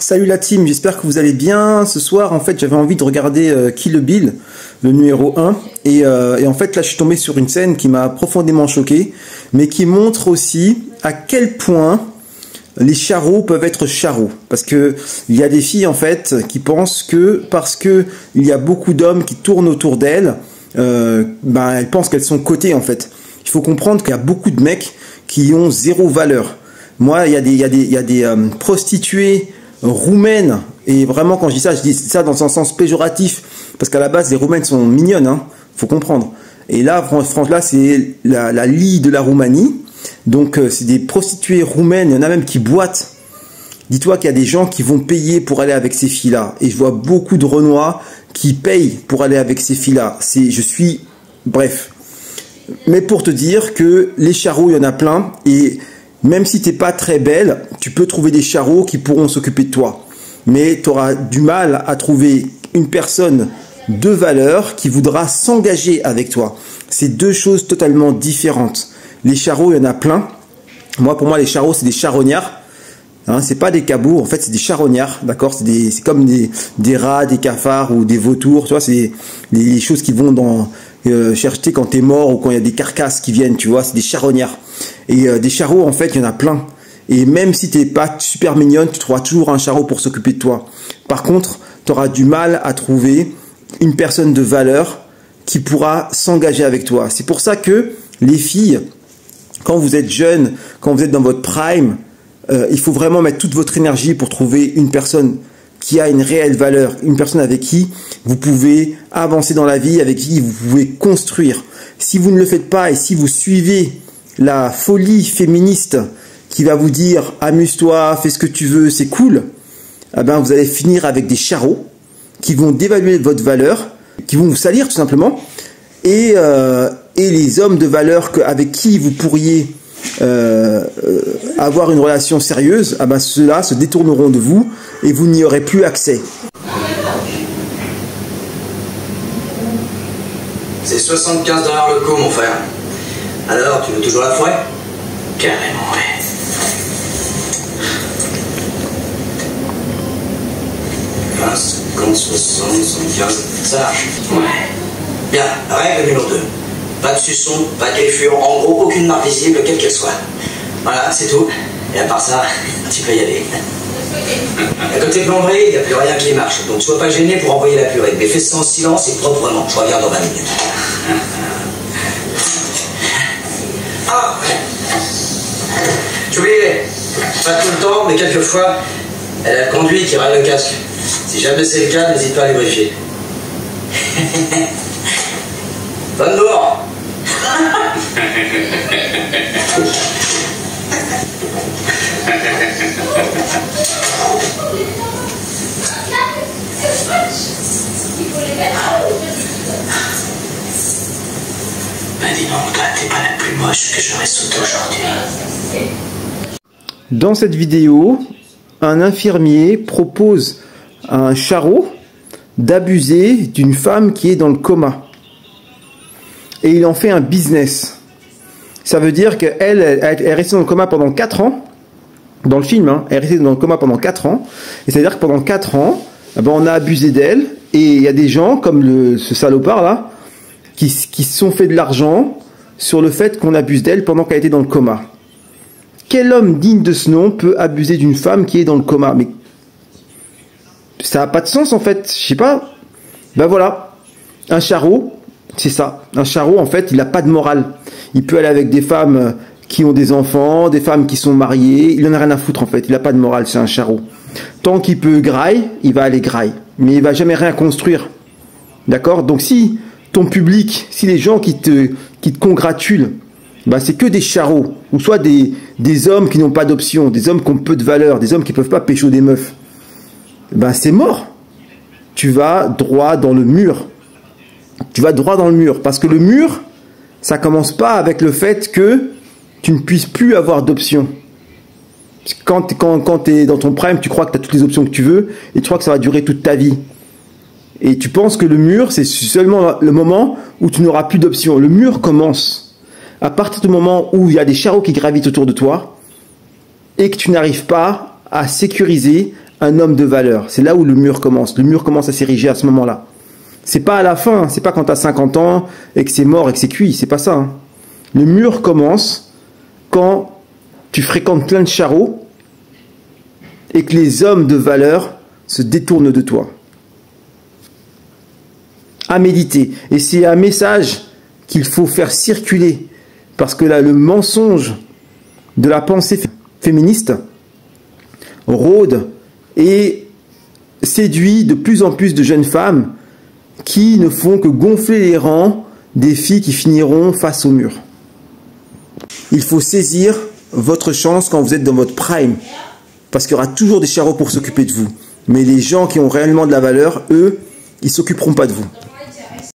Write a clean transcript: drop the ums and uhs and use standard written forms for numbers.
Salut la team, j'espère que vous allez bien. Ce soir, en fait, j'avais envie de regarder Kill Bill, le numéro 1. Et en fait, là, je suis tombé sur une scène qui m'a profondément choqué, mais qui montre aussi à quel point les charros peuvent être charros. Parce que il y a des filles, en fait, qui pensent que parce que il y a beaucoup d'hommes qui tournent autour d'elles, elles pensent qu'elles sont cotées, en fait. Il faut comprendre qu'il y a beaucoup de mecs qui ont zéro valeur. Moi, il y a des prostituées roumaines, et vraiment quand je dis ça dans un sens péjoratif, parce qu'à la base les roumaines sont mignonnes, hein, faut comprendre. Et là, franchement, là c'est la lie de la Roumanie, donc c'est des prostituées roumaines, il y en a même qui boitent. Dis-toi qu'il y a des gens qui vont payer pour aller avec ces filles-là, et je vois beaucoup de Renois qui payent pour aller avec ces filles-là. Bref. Mais pour te dire que les charros, il y en a plein, et même si t'es pas très belle, tu peux trouver des charros qui pourront s'occuper de toi. Mais tu auras du mal à trouver une personne de valeur qui voudra s'engager avec toi. C'est deux choses totalement différentes. Les charros, il y en a plein. Pour moi, les charros, c'est des charognards. Hein, c'est pas des cabours, en fait, c'est des charognards, d'accord? C'est comme des rats, des cafards ou des vautours, tu vois, c'est des choses qui vont dans chercher quand t'es mort ou quand il y a des carcasses qui viennent, tu vois, c'est des charognards. Et des charros, en fait, il y en a plein. Et même si t'es pas super mignonne, tu trouveras toujours un charrot pour s'occuper de toi. Par contre, tu auras du mal à trouver une personne de valeur qui pourra s'engager avec toi. C'est pour ça que les filles, quand vous êtes jeunes, quand vous êtes dans votre prime, il faut vraiment mettre toute votre énergie pour trouver une personne qui a une réelle valeur, une personne avec qui vous pouvez avancer dans la vie, avec qui vous pouvez construire. Si vous ne le faites pas et si vous suivez la folie féministe qui va vous dire amuse-toi, fais ce que tu veux, c'est cool, vous allez finir avec des charros qui vont dévaluer votre valeur, qui vont vous salir tout simplement, et les hommes de valeur avec qui vous pourriez avoir une relation sérieuse, ceux-là se détourneront de vous et vous n'y aurez plus accès. C'est 75 $ le coup, mon frère. Alors, tu veux toujours la forêt? Carrément, ouais. « 50, 60, 75, ça marche. Ouais. Bien, règle numéro 2. Pas de suçon, pas de griffure, en gros, aucune marque visible, quelle qu'elle soit. Voilà, c'est tout. Et à part ça, tu peux y aller. À côté plomberie, il n'y a plus rien qui marche. Donc sois pas gêné pour envoyer la purée. Mais fais ça en silence et proprement. Je reviens dans 20 minutes. Ah, j'oubliais. Pas tout le temps, mais quelquefois, elle a le conduit qui râle le casque. Si jamais c'est le cas, n'hésite pas à les briefer. Bonne bourre. Dis donc, toi, t'es pas la plus moche que j'aurais sauté aujourd'hui. Dans cette vidéo, un infirmier propose à un charrot d'abuser d'une femme qui est dans le coma. Et il en fait un business. Ça veut dire qu'elle est restée dans le coma pendant 4 ans. Dans le film, hein, elle est restée dans le coma pendant 4 ans. Et c'est-à-dire que pendant 4 ans, on a abusé d'elle. Et il y a des gens, comme ce salopard là, qui se sont fait de l'argent sur le fait qu'on abuse d'elle pendant qu'elle était dans le coma. Quel homme digne de ce nom peut abuser d'une femme qui est dans le coma? Mais ça n'a pas de sens en fait. Je sais pas. Voilà. Un charrot, c'est ça. Un charrot, en fait, il n'a pas de morale. Il peut aller avec des femmes qui ont des enfants, des femmes qui sont mariées. Il en a rien à foutre, en fait. Il n'a pas de morale, c'est un charrot. Tant qu'il peut graille, il va aller graille. Mais il va jamais rien construire. D'accord? Donc si ton public, si les gens qui te congratulent, c'est que des charrots. Ou soit des hommes qui n'ont pas d'option, des hommes qui ont peu de valeur, des hommes qui ne peuvent pas pécho des meufs. C'est mort. Tu vas droit dans le mur. Tu vas droit dans le mur. Parce que le mur, ça commence pas avec le fait que tu ne puisses plus avoir d'options. Quand tu es dans ton prime, tu crois que tu as toutes les options que tu veux et tu crois que ça va durer toute ta vie. Et tu penses que le mur, c'est seulement le moment où tu n'auras plus d'options. Le mur commence à partir du moment où il y a des charrots qui gravitent autour de toi et que tu n'arrives pas à sécuriser un homme de valeur. C'est là où le mur commence. Le mur commence à s'ériger à ce moment-là. C'est pas à la fin, c'est pas quand tu as 50 ans et que c'est mort et que c'est cuit, c'est pas ça. Hein. Le mur commence quand tu fréquentes plein de charreaux et que les hommes de valeur se détournent de toi. À méditer. Et c'est un message qu'il faut faire circuler. Parce que là, le mensonge de la pensée féministe rôde et séduit de plus en plus de jeunes femmes qui ne font que gonfler les rangs des filles qui finiront face au mur. Il faut saisir votre chance quand vous êtes dans votre prime. Parce qu'il y aura toujours des charreaux pour s'occuper de vous. Mais les gens qui ont réellement de la valeur, eux, ils ne s'occuperont pas de vous.